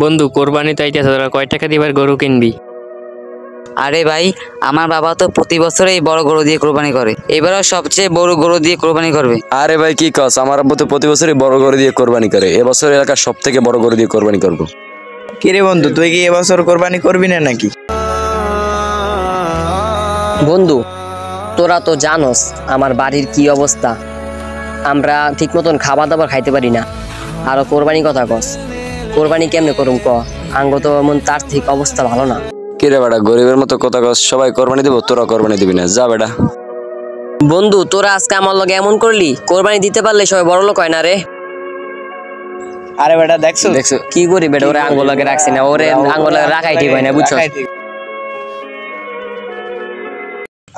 বন্ধু কোরবানি তো আইতেছে, তোরা কয় টাকা দিবার গরু কিনবি? আরে ভাই, আমার বাবা তো প্রতি বছরেই বড় গরু দিয়ে কোরবানি করে, এবারও সবচেয়ে বড় গরু দিয়ে কোরবানি করবে। আরে ভাই কি কস, আমার আব্বু তো প্রতি বছরই বড় গরু দিয়ে কোরবানি করে, এবছর এলাকার সব থেকে বড় গরু দিয়ে কোরবানি করবো। কিরে বন্ধু, তুই কি এবছর কোরবানি করবি না নাকি? বন্ধু, তোরা তো জানোস আমার বাড়ির কি অবস্থা। আমরা ঠিক মতন খাবার দাবার খাইতে পারি না, আরো কোরবানি কথা কস। কোরবানি কেমনে করুম ক? আঙ্গ তো এমন তার ঠিক অবস্থা ভালো না। কিরে বেটা, গরিবের মতো কথা কস, সবাই কোরবানি দেবো, তোরা কোরবানি দিবি না? যা বেটা। বন্ধু, তোরা আজকে আমার লগে এমন করলি, কোরবানি দিতে পারলে সবাই বড় লোক হয় না রে। আরে বেটা, দেখছো দেখছো কি করি বেটা, ওরে আঙ্গুল লাগে রাখছি না, ওরে আঙ্গুল লাগে রাখাই ঠিক হয় না, বুঝছো?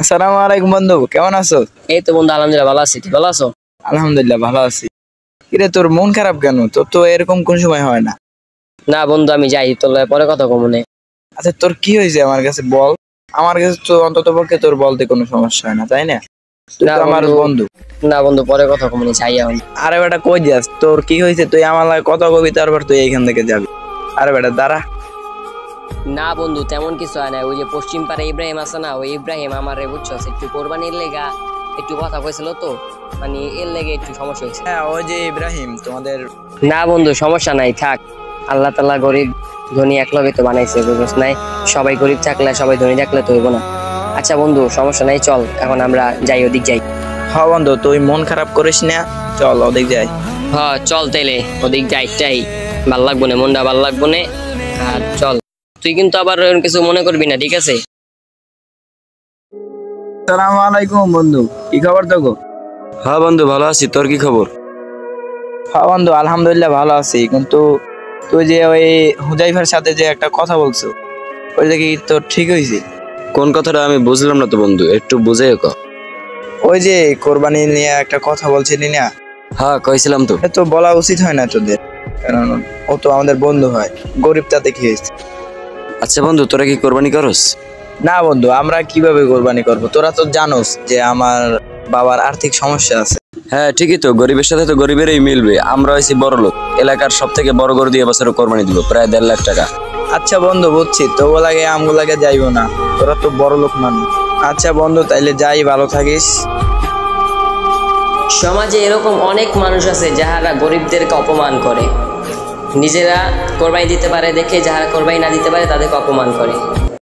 আসসালামু আলাইকুম বন্ধু, কেমন আছো? এই তো বন্ধু, আলহামদুলিল্লাহ ভালো আছি। তুই ভালো আছো? আলহামদুলিল্লাহ ভালো আছি। কিরে, তোর মন খারাপ কেন? তোর তো এরকম কোন সময় হয় না। না বন্ধু, আমি যাই, তোর লগে পরে কথা কমনে। আচ্ছা, তোর কি হয়েছে আমার কাছে বল। আমার কাছে তো অন্তত পক্ষে তোর বলতে কোনো সমস্যা হয় না, তাই না? তুই তো আমার বন্ধু। না বন্ধু, পরে কথা কমনে, যাই এখন। আরে বেটা, কই যাস? তোর কি হয়েছে? তুই আমার লাগে কথা কবি, তারপর তুই এইখান থেকে যাবি। আরে বেটা দাঁড়া। না বন্ধু, তেমন কিছু হয় না। ওই যে পশ্চিম পাড়ে ইব্রাহিম আছে না, ওই ইব্রাহিম আমারে বুঝছো একটু কোরবানির লেগা একটু কথা কইছিল, তো মানে এর লেগে একটু সমস্যা হয়েছে। হ্যাঁ, ওই যে ইব্রাহিম তোমাদের। না বন্ধু, সমস্যা নাই, থাক। আল্লাহ তাআলা গরিব ধনী একলগে তো বানাইছে, বুঝছ নাই? সবাই গরিব থাকলে, সবাই ধনী থাকলে তো হইব না। আচ্ছা বন্ধু, সমস্যা নাই, চল এখন আমরা যাই, ওদিক যাই। হ্যাঁ বন্ধু, তুই মন খারাপ করিস না, চল ওদিক যাই। হ্যাঁ চল তাইলে ওদিক যাই, ভাল লাগবো না, মনটা ভাল লাগবো না। আর চল, তুই কিন্তু আবার এরকম কিছু মনে করবি না, ঠিক আছে? আসসালামু আলাইকুম বন্ধু, কি খবর তোকে? হ্যাঁ বন্ধু, ভালো আছি। তোর কি খবর? হ্যাঁ বন্ধু, আলহামদুলিল্লাহ ভালো আছি। কিন্তু তুই যে ওই হুজাইফার সাথে যে একটা কথা বলছো, ওইটা কি তোর ঠিক হয়েছে? কোন কথাটা আমি বুঝলাম না তো বন্ধু, একটু বুঝে ক। ওই যে কোরবানি নিয়ে একটা কথা বলছিলি না, হ্যাঁ কইছিলাম তো। এটা তো বলা উচিত হয় না তোদের, কারণ ও তো আমাদের বন্ধু হয়। গরিব তাতে কি হয়েছে? আচ্ছা বন্ধু, তোরা কি কোরবানি করস? না বন্ধু, আমরা কিভাবে কোরবানি করব? তোরা তো জানোস যে আমার বাবার আর্থিক সমস্যা আছে। হ্যাঁ ঠিকই তো, গরিবের সাথে তো গরিবেরই মিলবে। আমরা হয়েছি বড় লোক, এলাকার সব থেকে বড় গরু দিয়ে বছর কোরবানি দিব, প্রায় 1.5 লাখ টাকা। আচ্ছা বন্ধু, বুঝছি, তোগো লাগে আমগো লাগে যাইবো না, তোরা তো বড় লোক মানুষ। আচ্ছা বন্ধু, তাইলে যাই, ভালো থাকিস। সমাজে এরকম অনেক মানুষ আছে যাহারা গরিবদেরকে অপমান করে, নিজেরা কোরবানি দিতে পারে দেখে যারা কোরবানি না দিতে পারে তাদেরকে অপমান করে।